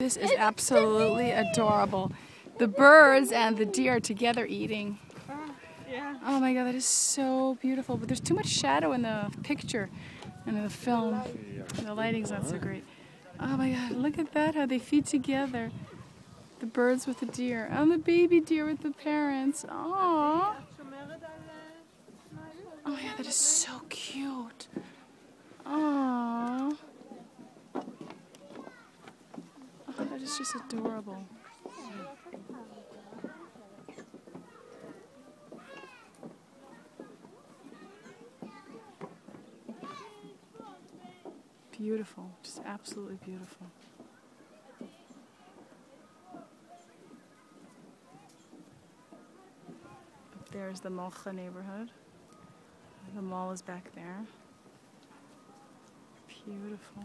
This is absolutely adorable. The birds and the deer together eating. Yeah. Oh my god, that is so beautiful. But there's too much shadow in the picture and in the film. The lighting's not so great. Oh my god, look at that, how they feed together. The birds with the deer. And the baby deer with the parents. Aww. Oh my god, that is so cute. Aww. Oh, that is just adorable. Beautiful, just absolutely beautiful. Up there's the Mocha neighborhood. The mall is back there. Beautiful.